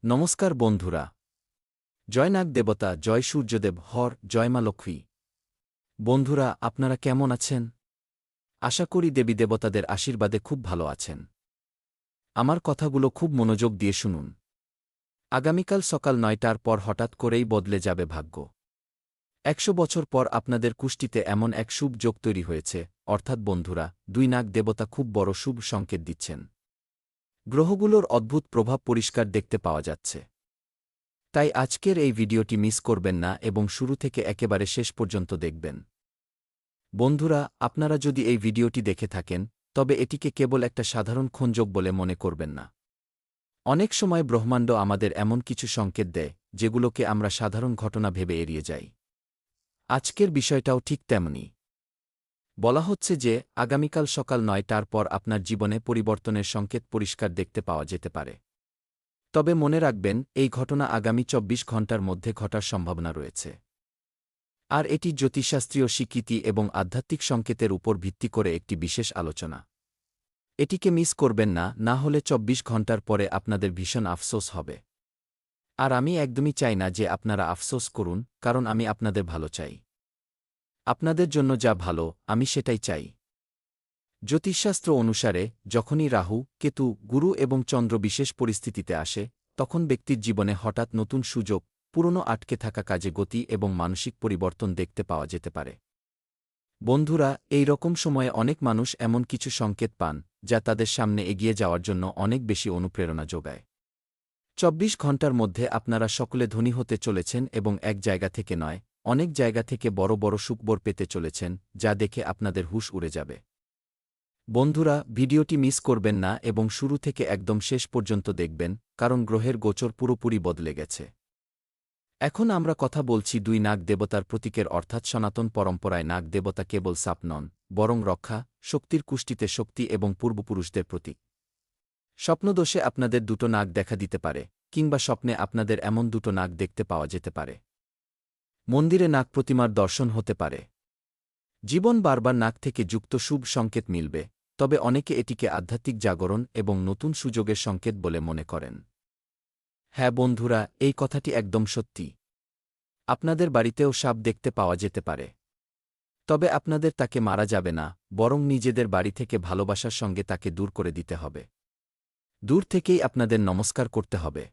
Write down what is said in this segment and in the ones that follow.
নমস্কার বন্ধুরা। জয় নাগ দেবতা, জয় সূর্যদেব, হর জয় মা লক্ষ্মী। বন্ধুরা, আপনারা কেমন আছেন? আশা করি দেবী দেবতাদের আশীর্বাদে খুব ভালো আছেন। আমার কথাগুলো খুব মনোযোগ দিয়ে শুনুন। আগামীকাল সকাল ৯টার পর হঠাৎ করেই বদলে যাবে ভাগ্য। ১০০ বছর পর আপনাদের কুষ্টিতে এমন এক শুভ যোগ তৈরি হয়েছে, অর্থাৎ বন্ধুরা, দুই নাগ দেবতা খুব বড় শুভ সংকেত দিচ্ছেন। গ্রহগুলোর অদ্ভুত প্রভাব পরিষ্কার দেখতে পাওয়া যাচ্ছে। তাই আজকের এই ভিডিওটি মিস করবেন না এবং শুরু থেকে একেবারে শেষ পর্যন্ত দেখবেন। বন্ধুরা, আপনারা যদি এই ভিডিওটি দেখে থাকেন, তবে এটিকে কেবল একটা সাধারণ খোঁজযোগ বলে মনে করবেন না। অনেক সময় ব্রহ্মাণ্ড আমাদের এমন কিছু সংকেত দেয়, যেগুলোকে আমরা সাধারণ ঘটনা ভেবে এড়িয়ে যাই। আজকের বিষয়টাও ঠিক তেমনি। বলা হচ্ছে যে আগামীকাল সকাল ৯টার পর আপনার জীবনে পরিবর্তনের সংকেত পরিষ্কার দেখতে পাওয়া যেতে পারে। তবে মনে রাখবেন, এই ঘটনা আগামী ২৪ ঘণ্টার মধ্যে ঘটার সম্ভাবনা রয়েছে। আর এটি জ্যোতিষশাস্ত্রীয় স্বীকৃতি এবং আধ্যাত্মিক সংকেতের উপর ভিত্তি করে একটি বিশেষ আলোচনা। এটিকে মিস করবেন না, না হলে ২৪ ঘণ্টার পরে আপনাদের ভীষণ আফসোস হবে। আর আমি একদমই চাই না যে আপনারা আফসোস করুন, কারণ আমি আপনাদের ভালো চাই। আপনাদের জন্য যা ভালো, আমি সেটাই চাই। জ্যোতিষশাস্ত্র অনুসারে যখনই রাহু, কেতু, গুরু এবং চন্দ্র বিশেষ পরিস্থিতিতে আসে, তখন ব্যক্তির জীবনে হঠাৎ নতুন সুযোগ, পুরনো আটকে থাকা কাজে গতি এবং মানসিক পরিবর্তন দেখতে পাওয়া যেতে পারে। বন্ধুরা, এই রকম সময়ে অনেক মানুষ এমন কিছু সংকেত পান, যা তাদের সামনে এগিয়ে যাওয়ার জন্য অনেক বেশি অনুপ্রেরণা যোগায়। ২৪ ঘণ্টার মধ্যে আপনারা সকলে ধনী হতে চলেছেন এবং এক জায়গা থেকে নয়, অনেক জায়গা থেকে বড় বড় সুখবর পেতে চলেছেন, যা দেখে আপনাদের হুঁশ উড়ে যাবে। বন্ধুরা, ভিডিওটি মিস করবেন না এবং শুরু থেকে একদম শেষ পর্যন্ত দেখবেন, কারণ গ্রহের গোচর পুরোপুরি বদলে গেছে। এখন আমরা কথা বলছি দুই নাগ দেবতার প্রতীকের, অর্থাৎ সনাতন পরম্পরায় নাগ দেবতা কেবল সাপ নন, বরং রক্ষা, শক্তির কুষ্টিতে শক্তি এবং পূর্বপুরুষদের প্রতীক। স্বপ্নদোষে আপনাদের দুটো নাগ দেখা দিতে পারে, কিংবা স্বপ্নে আপনাদের এমন দুটো নাগ দেখতে পাওয়া যেতে পারে। মন্দিরে নাগ প্রতিমার দর্শন হতে পারে। জীবন বারবার নাগ থেকে যুক্ত শুভ সংকেত মিলবে, তবে অনেকে এটিকে আধ্যাত্মিক জাগরণ এবং নতুন সুযোগের সংকেত বলে মনে করেন। হ্যাঁ বন্ধুরা, এই কথাটি একদম সত্যি। আপনাদের বাড়িতেও সাপ দেখতে পাওয়া যেতে পারে। তবে আপনাদের তাকে মারা যাবে না, বরং নিজেদের বাড়ি থেকে ভালোবাসার সঙ্গে তাকে দূর করে দিতে হবে। দূর থেকেই আপনাদের নমস্কার করতে হবে।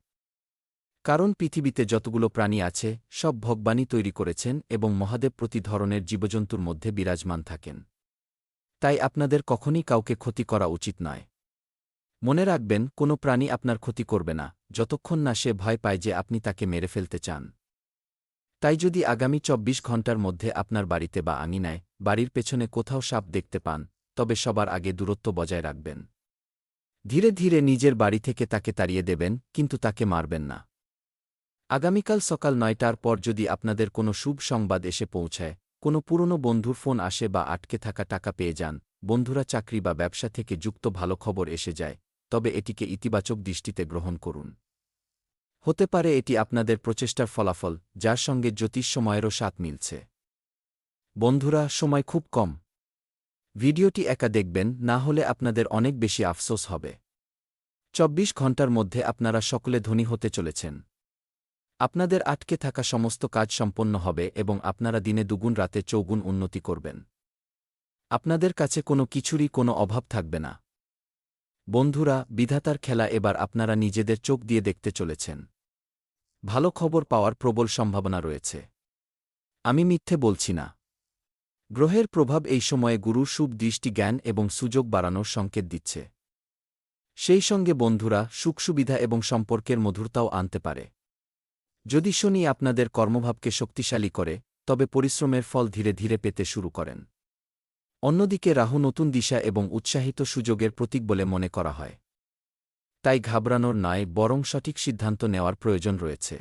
কারণ পৃথিবীতে যতগুলো প্রাণী আছে, সব ভগবানই তৈরি করেছেন এবং মহাদেব প্রতি ধরনের জীবজন্তুর মধ্যে বিরাজমান থাকেন। তাই আপনাদের কখনই কাউকে ক্ষতি করা উচিত নয়। মনে রাখবেন, কোনো প্রাণী আপনার ক্ষতি করবে না, যতক্ষণ না সে ভয় পায় যে আপনি তাকে মেরে ফেলতে চান। তাই যদি আগামী ২৪ ঘণ্টার মধ্যে আপনার বাড়িতে বা আঙিনায়, বাড়ির পেছনে কোথাও সাপ দেখতে পান, তবে সবার আগে দূরত্ব বজায় রাখবেন। ধীরে ধীরে নিজের বাড়ি থেকে তাকে তাড়িয়ে দেবেন, কিন্তু তাকে মারবেন না। আগামীকাল সকাল ৯টার পর যদি আপনাদের কোনো শুভ সংবাদ এসে পৌঁছায়, কোনো পুরনো বন্ধুর ফোন আসে বা আটকে থাকা টাকা পেয়ে যান, বন্ধুরা চাকরি বা ব্যবসা থেকে যুক্ত ভালো খবর এসে যায়, তবে এটিকে ইতিবাচক দৃষ্টিতে গ্রহণ করুন। হতে পারে এটি আপনাদের প্রচেষ্টার ফলাফল, যার সঙ্গে জ্যোতিষ সময়েরও সাথ মিলছে। বন্ধুরা, সময় খুব কম। ভিডিওটি একা দেখবেন, না হলে আপনাদের অনেক বেশি আফসোস হবে। ২৪ ঘণ্টার মধ্যে আপনারা সকলে ধনী হতে চলেছেন। আপনাদের আটকে থাকা সমস্ত কাজ সম্পন্ন হবে এবং আপনারা দিনে দুগুণ রাতে চৌগুণ উন্নতি করবেন। আপনাদের কাছে কোনো কিছুরই কোনো অভাব থাকবে না। বন্ধুরা, বিধাতার খেলা এবার আপনারা নিজেদের চোখ দিয়ে দেখতে চলেছেন। ভালো খবর পাওয়ার প্রবল সম্ভাবনা রয়েছে। আমি মিথ্যে বলছি না। গ্রহের প্রভাব এই সময়ে গুরুর শুভ দৃষ্টি জ্ঞান এবং সুযোগ বাড়ানোর সংকেত দিচ্ছে। সেই সঙ্গে বন্ধুরা, সুখ সুবিধা এবং সম্পর্কের মধুরতাও আনতে পারে। যদি শনি আপনাদের কর্মভাবকে শক্তিশালী করে, তবে পরিশ্রমের ফল ধীরে ধীরে পেতে শুরু করেন। অন্যদিকে রাহু নতুন দিশা এবং উৎসাহিত সুযোগের প্রতীক বলে মনে করা হয়। তাই ঘাবড়ানোর নয়, বরং সঠিক সিদ্ধান্ত নেওয়ার প্রয়োজন রয়েছে।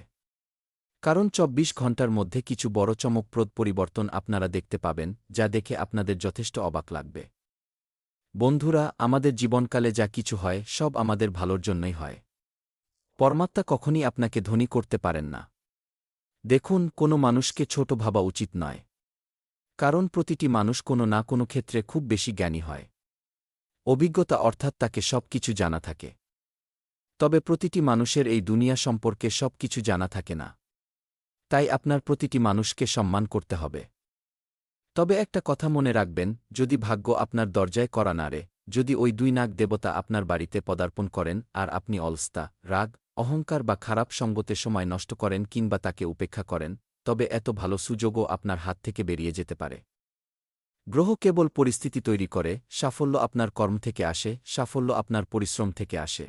কারণ ২৪ ঘণ্টার মধ্যে কিছু বড় চমকপ্রদ পরিবর্তন আপনারা দেখতে পাবেন, যা দেখে আপনাদের যথেষ্ট অবাক লাগবে। বন্ধুরা, আমাদের জীবনকালে যা কিছু হয়, সব আমাদের ভালোর জন্যই হয়। পরমাত্মা কখনই আপনাকে ধনী করতে পারেন না। দেখুন, কোনো মানুষকে ছোট ভাবা উচিত নয়। কারণ প্রতিটি মানুষ কোনো না কোনো ক্ষেত্রে খুব বেশি জ্ঞানী হয়। অভিজ্ঞতা অর্থাৎ তাকে সব কিছু জানা থাকে। তবে প্রতিটি মানুষের এই দুনিয়া সম্পর্কে সব কিছু জানা থাকে না। তাই আপনার প্রতিটি মানুষকে সম্মান করতে হবে। তবে একটা কথা মনে রাখবেন, যদি ভাগ্য আপনার দরজায় কড়া নাড়ে, যদি ওই দুই নাগ দেবতা আপনার বাড়িতে পদার্পণ করেন আর আপনি অলস্তা, রাগ, অহংকার বা খারাপ সঙ্গতে সময় নষ্ট করেন কিংবা তাকে উপেক্ষা করেন, তবে এত ভালো সুযোগও আপনার হাত থেকে বেরিয়ে যেতে পারে। গ্রহ কেবল পরিস্থিতি তৈরি করে, সাফল্য আপনার কর্ম থেকে আসে, সাফল্য আপনার পরিশ্রম থেকে আসে।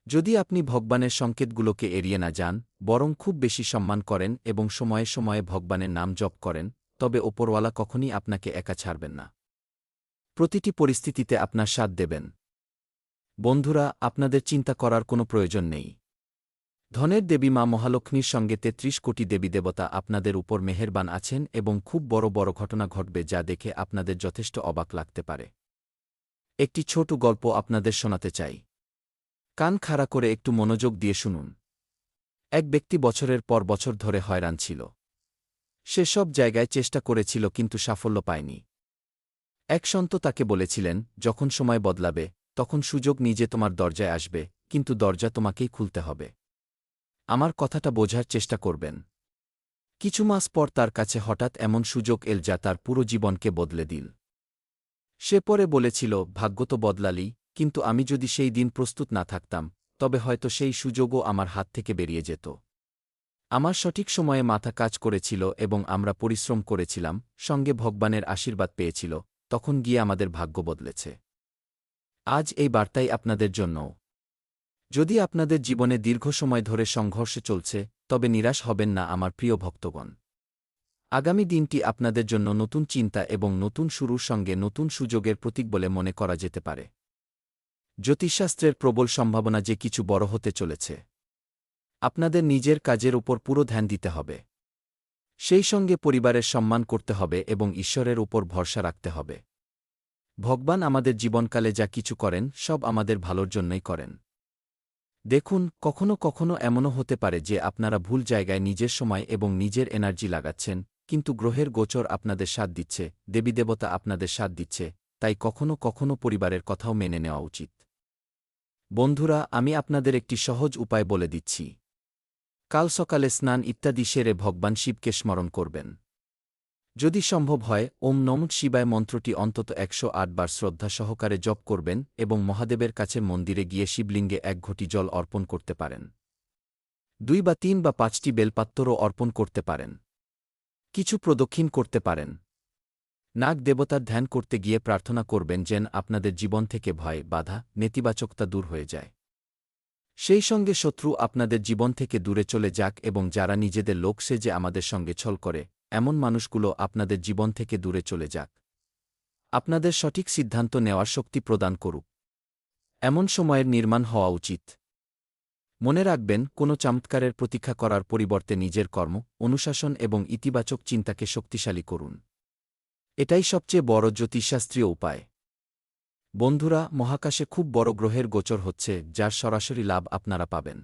যদি আপনি ভগবানের সংকেতগুলোকে এড়িয়ে না যান, বরং খুব বেশি সম্মান করেন এবং সময়ে সময়ে ভগবানের নাম জপ করেন, তবে ওপরওয়ালা কখনই আপনাকে একা ছাড়বেন না। প্রতিটি পরিস্থিতিতে আপনার সাথ দেবেন। বন্ধুরা, আপনাদের চিন্তা করার কোনো প্রয়োজন নেই। ধনের দেবী মা মহালক্ষ্মীর সঙ্গে ৩৩ কোটি দেবীদেবতা আপনাদের উপর মেহেরবান আছেন এবং খুব বড় বড় ঘটনা ঘটবে যা দেখে আপনাদের যথেষ্ট অবাক লাগতে পারে। একটি ছোট গল্প আপনাদের শোনাতে চাই। কান খাড়া করে একটু মনোযোগ দিয়ে শুনুন। এক ব্যক্তি বছরের পর বছর ধরে হয়রান ছিল। সে সব জায়গায় চেষ্টা করেছিল কিন্তু সাফল্য পায়নি। এক সন্ত তাকে বলেছিলেন, যখন সময় বদলাবে, তখন সুযোগ নিজে তোমার দরজায় আসবে, কিন্তু দরজা তোমাকেই খুলতে হবে। আমার কথাটা বোঝার চেষ্টা করবেন। কিছু মাস পর তার কাছে হঠাৎ এমন সুযোগ এল যা তার পুরো জীবনকে বদলে দিল। সে পরে বলেছিল, ভাগ্য তো বদলালি, কিন্তু আমি যদি সেই দিন প্রস্তুত না থাকতাম, তবে হয়তো সেই সুযোগও আমার হাত থেকে বেরিয়ে যেত। আমার সঠিক সময়ে মাথা কাজ করেছিল এবং আমরা পরিশ্রম করেছিলাম, সঙ্গে ভগবানের আশীর্বাদ পেয়েছিল, তখন গিয়ে আমাদের ভাগ্য বদলেছে। আজ এই বার্তাই আপনাদের জন্যও। যদি আপনাদের জীবনে দীর্ঘ সময় ধরে সংঘর্ষ চলছে, তবে নিরাশ হবেন না আমার প্রিয় ভক্তগণ। আগামী দিনটি আপনাদের জন্য নতুন চিন্তা এবং নতুন শুরুর সঙ্গে নতুন সুযোগের প্রতীক বলে মনে করা যেতে পারে। জ্যোতিষশাস্ত্রের প্রবল সম্ভাবনা যে কিছু বড় হতে চলেছে। আপনাদের নিজের কাজের উপর পুরো ধ্যান দিতে হবে। সেই সঙ্গে পরিবারের সম্মান করতে হবে এবং ঈশ্বরের উপর ভরসা রাখতে হবে। ভগবান আমাদের জীবনকালে যা কিছু করেন সব আমাদের ভালোর জন্যই করেন। দেখুন, কখনো কখনো এমনও হতে পারে যে আপনারা ভুল জায়গায় নিজের সময় এবং নিজের এনার্জি লাগাচ্ছেন, কিন্তু গ্রহের গোচর আপনাদের সাথ দিচ্ছে, দেবীদেবতা আপনাদের সাথ দিচ্ছে, তাই কখনো কখনো পরিবারের কথাও মেনে নেওয়া উচিত। বন্ধুরা, আমি আপনাদের একটি সহজ উপায় বলে দিচ্ছি। কাল সকালে স্নান ইত্যাদি সেরে ভগবান শিবকে স্মরণ করবেন। যদি সম্ভব হয়, ওম নমঃ শিবায় মন্ত্রটি অন্তত ১০৮ বার শ্রদ্ধা সহকারে জপ করবেন এবং মহাদেবের কাছে মন্দিরে গিয়ে শিবলিঙ্গে ১ ঘটি জল অর্পণ করতে পারেন। ২ বা ৩ বা ৫টি বেলপাত্রও অর্পণ করতে পারেন। কিছু প্রদক্ষিণ করতে পারেন। নাগ দেবতার ধ্যান করতে গিয়ে প্রার্থনা করবেন যেন আপনাদের জীবন থেকে ভয়, বাধা, নেতিবাচকতা দূর হয়ে যায়। সেই সঙ্গে শত্রু আপনাদের জীবন থেকে দূরে চলে যাক এবং যারা নিজেদের লোক সেজে আমাদের সঙ্গে ছল করে, এমন মানুষগুলো আপনাদের জীবন থেকে দূরে চলে যাক। আপনাদের সঠিক সিদ্ধান্ত নেওয়ার শক্তি প্রদান করুক। এমন সময়ের নির্মাণ হওয়া উচিত। মনে রাখবেন, কোনো চমৎকারের প্রতীক্ষা করার পরিবর্তে নিজের কর্ম, অনুশাসন এবং ইতিবাচক চিন্তাকে শক্তিশালী করুন। এটাই সবচেয়ে বড় জ্যোতিষশাস্ত্রীয় উপায়। বন্ধুরা, মহাকাশে খুব বড় গ্রহের গোচর হচ্ছে যার সরাসরি লাভ আপনারা পাবেন।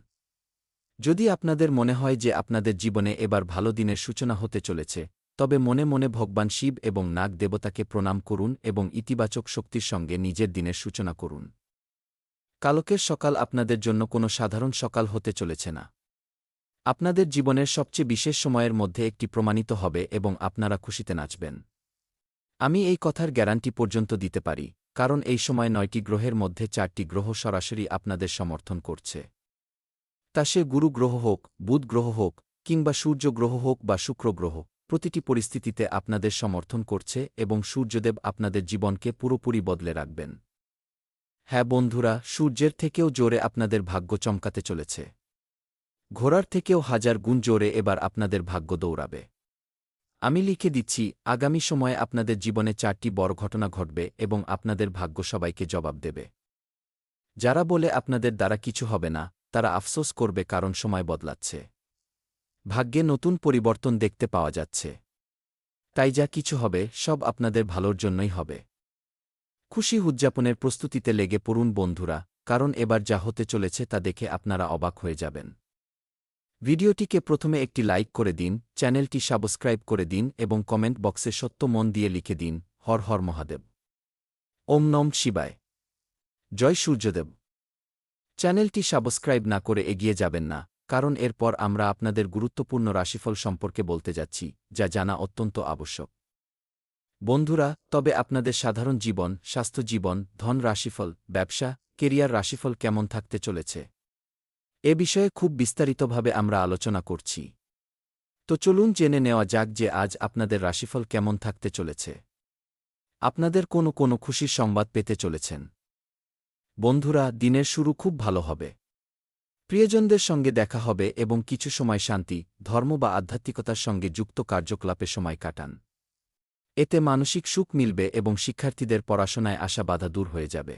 যদি আপনাদের মনে হয় যে আপনাদের জীবনে এবার ভালো দিনের সূচনা হতে চলেছে, তবে মনে মনে ভগবান শিব এবং নাগ দেবতাকে প্রণাম করুন এবং ইতিবাচক শক্তির সঙ্গে নিজের দিনের সূচনা করুন। কালকের সকাল আপনাদের জন্য কোনো সাধারণ সকাল হতে চলেছে না। আপনাদের জীবনের সবচেয়ে বিশেষ সময়ের মধ্যে একটি প্রমাণিত হবে এবং আপনারা খুশিতে নাচবেন। আমি এই কথার গ্যারান্টি পর্যন্ত দিতে পারি, কারণ এই সময় ৯টি গ্রহের মধ্যে ৪টি গ্রহ সরাসরি আপনাদের সমর্থন করছে। তা সে গুরু গ্রহ হোক, বুধ গ্রহ হোক, কিংবা সূর্য গ্রহ হোক বা শুক্র গ্রহ, প্রতিটি পরিস্থিতিতে আপনাদের সমর্থন করছে এবং সূর্যদেব আপনাদের জীবনকে পুরোপুরি বদলে রাখবেন। হ্যাঁ বন্ধুরা, সূর্যের থেকেও জোরে আপনাদের ভাগ্য চমকাতে চলেছে। ঘোড়ার থেকেও হাজার গুণ জোরে এবার আপনাদের ভাগ্য দৌড়াবে। আমি লিখে দিচ্ছি, আগামী সময়ে আপনাদের জীবনে ৪টি বড় ঘটনা ঘটবে এবং আপনাদের ভাগ্য সবাইকে জবাব দেবে। যারা বলে আপনাদের দ্বারা কিছু হবে না, তারা আফসোস করবে, কারণ সময় বদলাচ্ছে। ভাগ্যে নতুন পরিবর্তন দেখতে পাওয়া যাচ্ছে। তাই যা কিছু হবে সব আপনাদের ভালোর জন্যই হবে। খুশি উদযাপনের প্রস্তুতিতে লেগে পড়ুন বন্ধুরা, কারণ এবার যা হতে চলেছে তা দেখে আপনারা অবাক হয়ে যাবেন। ভিডিওটিকে প্রথমে একটি লাইক করে দিন, চ্যানেলটি সাবস্ক্রাইব করে দিন এবং কমেন্ট বক্সে সত্য মন দিয়ে লিখে দিন, হর হর মহাদেব। ওম নম শিবায়। জয় সূর্যদেব। চ্যানেলটি সাবস্ক্রাইব না করে এগিয়ে যাবেন না, কারণ এরপর আমরা আপনাদের গুরুত্বপূর্ণ রাশিফল সম্পর্কে বলতে যাচ্ছি, যা জানা অত্যন্ত আবশ্যক। বন্ধুরা, তবে আপনাদের সাধারণ জীবন, স্বাস্থ্য জীবন, ধন রাশিফল, ব্যবসা, কেরিয়ার রাশিফল কেমন থাকতে চলেছে এ বিষয়ে খুব বিস্তারিতভাবে আমরা আলোচনা করছি। তো চলুন জেনে নেওয়া যাক যে আজ আপনাদের রাশিফল কেমন থাকতে চলেছে। আপনাদের কোনো খুশির সংবাদ পেতে চলেছেন। বন্ধুরা, দিনের শুরু খুব ভালো হবে। প্রিয়জনদের সঙ্গে দেখা হবে এবং কিছু সময় শান্তি, ধর্ম বা আধ্যাত্মিকতার সঙ্গে যুক্ত কার্যকলাপে সময় কাটান। এতে মানসিক সুখ মিলবে এবং শিক্ষার্থীদের পড়াশোনায় আসা বাধা দূর হয়ে যাবে।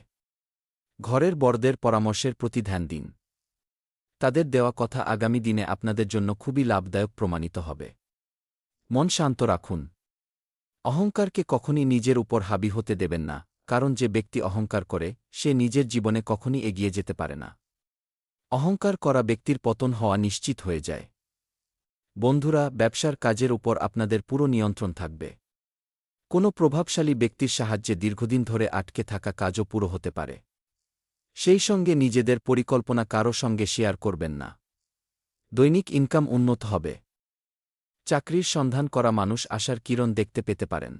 ঘরের বড়দের পরামর্শের প্রতি ধ্যান দিন। তাদের দেওয়া কথা আগামী দিনে আপনাদের জন্য খুবই লাভদায়ক প্রমাণিত হবে। মন শান্ত রাখুন। অহংকারকে কখনই নিজের উপর হাবি হতে দেবেন না, কারণ যে ব্যক্তি অহংকার করে সে নিজের জীবনে কখনই এগিয়ে যেতে পারে না। অহংকার করা ব্যক্তির পতন হওয়া নিশ্চিত হয়ে যায়। বন্ধুরা, ব্যবসার কাজের উপর আপনাদের পুরো নিয়ন্ত্রণ থাকবে। কোনো প্রভাবশালী ব্যক্তির সাহায্যে দীর্ঘদিন ধরে আটকে থাকা কাজও পুরো হতে পারে। সেই সঙ্গে নিজেদের পরিকল্পনা কারও সঙ্গে শেয়ার করবেন না। দৈনিক ইনকাম উন্নত হবে। চাকরির সন্ধান করা মানুষ আশার কিরণ দেখতে পেতে পারেন।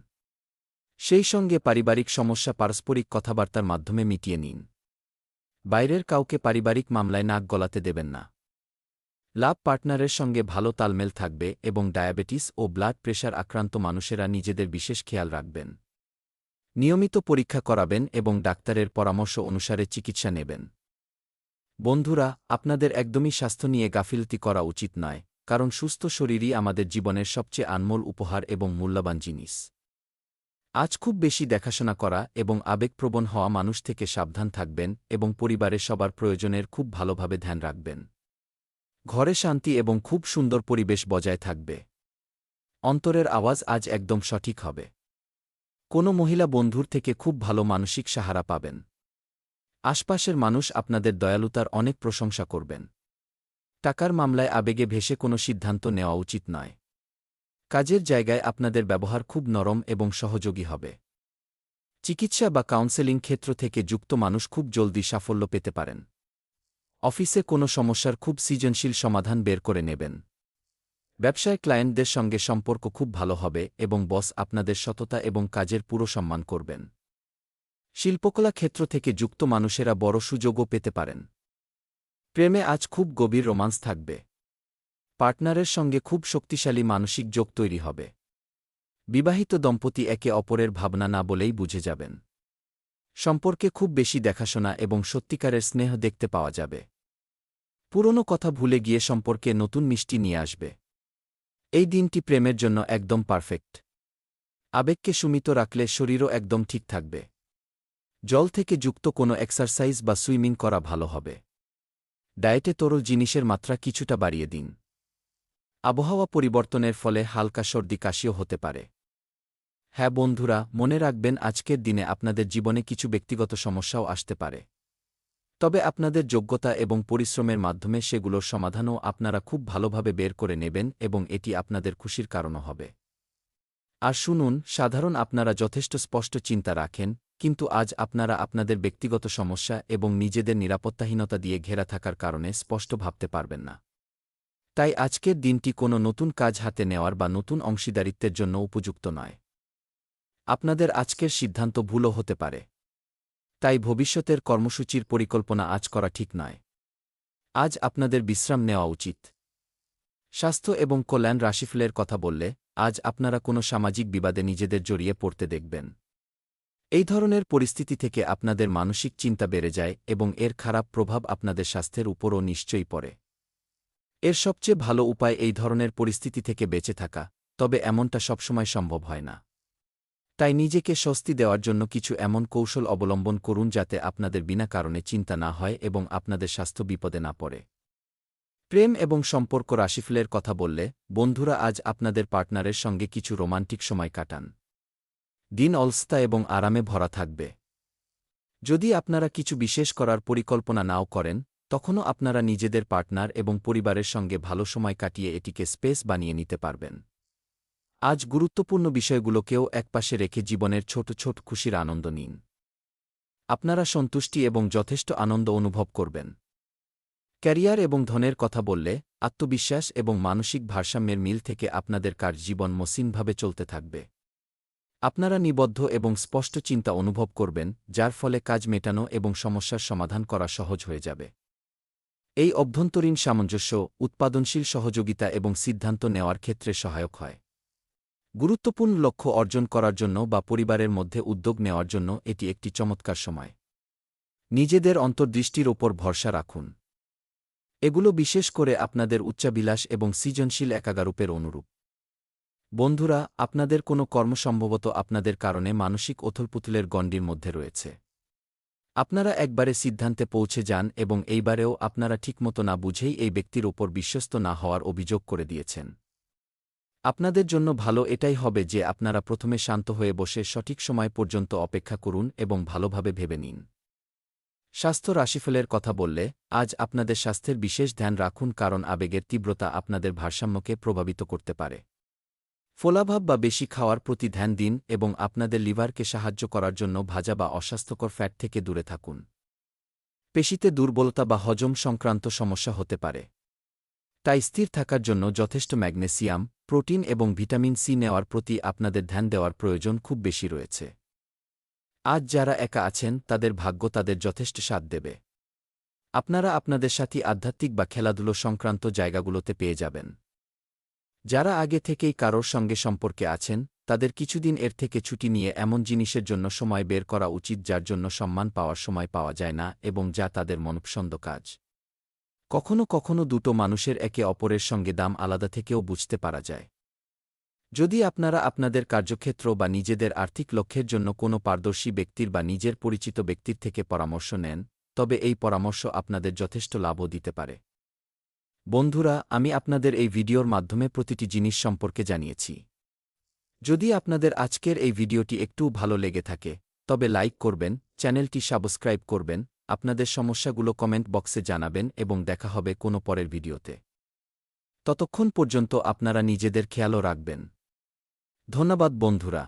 সেই সঙ্গে পারিবারিক সমস্যা পারস্পরিক কথাবার্তার মাধ্যমে মিটিয়ে নিন। বাইরের কাউকে পারিবারিক মামলায় নাক গলাতে দেবেন না। লাভ পার্টনারের সঙ্গে ভালো তালমেল থাকবে এবং ডায়াবেটিস ও ব্লাড প্রেশার আক্রান্ত মানুষেরা নিজেদের বিশেষ খেয়াল রাখবেন। নিয়মিত পরীক্ষা করাবেন এবং ডাক্তারের পরামর্শ অনুসারে চিকিৎসা নেবেন। বন্ধুরা, আপনাদের একদমই স্বাস্থ্য নিয়ে গাফিলতি করা উচিত নয়, কারণ সুস্থ শরীরই আমাদের জীবনের সবচেয়ে আনমোল উপহার এবং মূল্যবান জিনিস। আজ খুব বেশি দেখাশোনা করা এবং আবেগপ্রবণ হওয়া মানুষ থেকে সাবধান থাকবেন এবং পরিবারের সবার প্রয়োজনের খুব ভালোভাবে ধ্যান রাখবেন। ঘরে শান্তি এবং খুব সুন্দর পরিবেশ বজায় থাকবে। অন্তরের আওয়াজ আজ একদম সঠিক হবে। কোনো মহিলা বন্ধুর থেকে খুব ভালো মানসিক সাহারা পাবেন। আশপাশের মানুষ আপনাদের দয়ালুতার অনেক প্রশংসা করবেন। টাকার মামলায় আবেগে ভেসে কোনো সিদ্ধান্ত নেওয়া উচিত নয়। কাজের জায়গায় আপনাদের ব্যবহার খুব নরম এবং সহযোগী হবে। চিকিৎসা বা কাউন্সেলিং ক্ষেত্র থেকে যুক্ত মানুষ খুব জলদি সাফল্য পেতে পারেন। অফিসে কোনো সমস্যার খুব সৃজনশীল সমাধান বের করে নেবেন। ব্যবসায় ক্লায়েন্টদের সঙ্গে সম্পর্ক খুব ভালো হবে এবং বস আপনাদের সততা এবং কাজের পুরো সম্মান করবেন। শিল্পকলা ক্ষেত্র থেকে যুক্ত মানুষেরা বড় সুযোগও পেতে পারেন। প্রেমে আজ খুব গভীর রোমান্স থাকবে। পার্টনারের সঙ্গে খুব শক্তিশালী মানসিক যোগ তৈরি হবে। বিবাহিত দম্পতি একে অপরের ভাবনা না বলেই বুঝে যাবেন। সম্পর্কে খুব বেশি দেখাশোনা এবং সত্যিকারের স্নেহ দেখতে পাওয়া যাবে। পুরনো কথা ভুলে গিয়ে সম্পর্কে নতুন মিষ্টি নিয়ে আসবে। এই দিনটি প্রেমের জন্য একদম পারফেক্ট। আবেগকে সুমিত রাখলে শরীরও একদম ঠিক থাকবে। জল থেকে যুক্ত কোনো এক্সারসাইজ বা সুইমিং করা ভালো হবে। ডায়েটে তরল জিনিসের মাত্রা কিছুটা বাড়িয়ে দিন। আবহাওয়া পরিবর্তনের ফলে হালকা সর্দি কাশিও হতে পারে। হ্যাঁ বন্ধুরা, মনে রাখবেন আজকের দিনে আপনাদের জীবনে কিছু ব্যক্তিগত সমস্যাও আসতে পারে। তবে আপনাদের যোগ্যতা এবং পরিশ্রমের মাধ্যমে সেগুলোর সমাধানও আপনারা খুব ভালোভাবে বের করে নেবেন এবং এটি আপনাদের খুশির কারণও হবে। আর শুনুন, সাধারণ আপনারা যথেষ্ট স্পষ্ট চিন্তা রাখেন, কিন্তু আজ আপনারা আপনাদের ব্যক্তিগত সমস্যা এবং নিজেদের নিরাপত্তাহীনতা দিয়ে ঘেরা থাকার কারণে স্পষ্ট ভাবতে পারবেন না। তাই আজকের দিনটি কোনো নতুন কাজ হাতে নেওয়ার বা নতুন অংশীদারিত্বের জন্য উপযুক্ত নয়। আপনাদের আজকের সিদ্ধান্ত ভুলও হতে পারে। তাই ভবিষ্যতের কর্মসূচির পরিকল্পনা আজ করা ঠিক নয়। আজ আপনাদের বিশ্রাম নেওয়া উচিত। স্বাস্থ্য এবং কল্যাণ রাশিফলের কথা বললে, আজ আপনারা কোনো সামাজিক বিবাদে নিজেদের জড়িয়ে পড়তে দেখবেন। এই ধরনের পরিস্থিতি থেকে আপনাদের মানসিক চিন্তা বেড়ে যায় এবং এর খারাপ প্রভাব আপনাদের স্বাস্থ্যের উপরও নিশ্চয়ই পড়ে। এর সবচেয়ে ভালো উপায় এই ধরনের পরিস্থিতি থেকে বেঁচে থাকা, তবে এমনটা সবসময় সম্ভব হয় না। তাই নিজেকে স্বস্তি দেওয়ার জন্য কিছু এমন কৌশল অবলম্বন করুন যাতে আপনাদের বিনা কারণে চিন্তা না হয় এবং আপনাদের স্বাস্থ্য বিপদে না পড়ে। প্রেম এবং সম্পর্ক রাশিফলের কথা বললে, বন্ধুরা আজ আপনাদের পার্টনারের সঙ্গে কিছু রোমান্টিক সময় কাটান। দিন অলস্তা এবং আরামে ভরা থাকবে। যদি আপনারা কিছু বিশেষ করার পরিকল্পনা নাও করেন, তখনও আপনারা নিজেদের পার্টনার এবং পরিবারের সঙ্গে ভালো সময় কাটিয়ে এটিকে স্পেস বানিয়ে নিতে পারবেন। আজ গুরুত্বপূর্ণ বিষয়গুলোকেও একপাশে রেখে জীবনের ছোট ছোট খুশির আনন্দ নিন। আপনারা সন্তুষ্টি এবং যথেষ্ট আনন্দ অনুভব করবেন। ক্যারিয়ার এবং ধনের কথা বললে আত্মবিশ্বাস এবং মানসিক ভারসাম্যের মিল থেকে আপনাদের কার্যজীবন মসৃণভাবে চলতে থাকবে। আপনারা নিবদ্ধ এবং স্পষ্ট চিন্তা অনুভব করবেন, যার ফলে কাজ মেটানো এবং সমস্যার সমাধান করা সহজ হয়ে যাবে। এই অভ্যন্তরীণ সামঞ্জস্য উৎপাদনশীল সহযোগিতা এবং সিদ্ধান্ত নেওয়ার ক্ষেত্রে সহায়ক হয়। গুরুত্বপূর্ণ লক্ষ্য অর্জন করার জন্য বা পরিবারের মধ্যে উদ্যোগ নেওয়ার জন্য এটি একটি চমৎকার সময়। নিজেদের অন্তর্দৃষ্টির ওপর ভরসা রাখুন। এগুলো বিশেষ করে আপনাদের উচ্চাবিলাস এবং সৃজনশীল একাগারূপের অনুরূপ। বন্ধুরা, আপনাদের কোনো কর্ম সম্ভবত আপনাদের কারণে মানসিক ওথলপুথলের গণ্ডির মধ্যে রয়েছে। আপনারা একবারে সিদ্ধান্তে পৌঁছে যান এবং এইবারেও আপনারা ঠিকমতো না বুঝেই এই ব্যক্তির ওপর বিশ্বস্ত না হওয়ার অভিযোগ করে দিয়েছেন। আপনাদের জন্য ভালো এটাই হবে যে আপনারা প্রথমে শান্ত হয়ে বসে সঠিক সময় পর্যন্ত অপেক্ষা করুন এবং ভালোভাবে ভেবে নিন। স্বাস্থ্য রাশিফলের কথা বললে আজ আপনাদের স্বাস্থ্যের বিশেষ ধ্যান রাখুন, কারণ আবেগের তীব্রতা আপনাদের ভারসাম্যকে প্রভাবিত করতে পারে। ফোলাভাব বা বেশি খাওয়ার প্রতি ধ্যান দিন এবং আপনাদের লিভারকে সাহায্য করার জন্য ভাজা বা অস্বাস্থ্যকর ফ্যাট থেকে দূরে থাকুন। পেশিতে দুর্বলতা বা হজম সংক্রান্ত সমস্যা হতে পারে, তাই স্থির থাকার জন্য যথেষ্ট ম্যাগনেসিয়াম, প্রোটিন এবং ভিটামিন সি নেওয়ার প্রতি আপনাদের ধ্যান দেওয়ার প্রয়োজন খুব বেশি রয়েছে। আজ যারা একা আছেন তাদের ভাগ্য তাদের যথেষ্ট সাথ দেবে। আপনারা আপনাদের সাথী আধ্যাত্মিক বা খেলাধুলো সংক্রান্ত জায়গাগুলোতে পেয়ে যাবেন। যারা আগে থেকেই কারোর সঙ্গে সম্পর্কে আছেন তাদের কিছুদিন এর থেকে ছুটি নিয়ে এমন জিনিসের জন্য সময় বের করা উচিত যার জন্য সম্মান পাওয়ার সময় পাওয়া যায় না এবং যা তাদের মনপসন্দ কাজ। কখনো কখনো দুটো মানুষের একে অপরের সঙ্গে দাম আলাদা থেকেও বুঝতে পারা যায়। যদি আপনারা আপনাদের কার্যক্ষেত্র বা নিজেদের আর্থিক লক্ষ্যের জন্য কোনো পারদর্শী ব্যক্তির বা নিজের পরিচিত ব্যক্তির থেকে পরামর্শ নেন, তবে এই পরামর্শ আপনাদের যথেষ্ট লাভও দিতে পারে। বন্ধুরা, আমি আপনাদের এই ভিডিওর মাধ্যমে প্রতিটি জিনিস সম্পর্কে জানিয়েছি। যদি আপনাদের আজকের এই ভিডিওটি একটুও ভালো লেগে থাকে তবে লাইক করবেন, চ্যানেলটি সাবস্ক্রাইব করবেন, আপনাদের সমস্যাগুলো কমেন্ট বক্সে জানাবেন এবং দেখা হবে কোনো পরের ভিডিওতে। ততক্ষণ পর্যন্ত আপনারা নিজেদের খেয়ালও রাখবেন। ধন্যবাদ বন্ধুরা।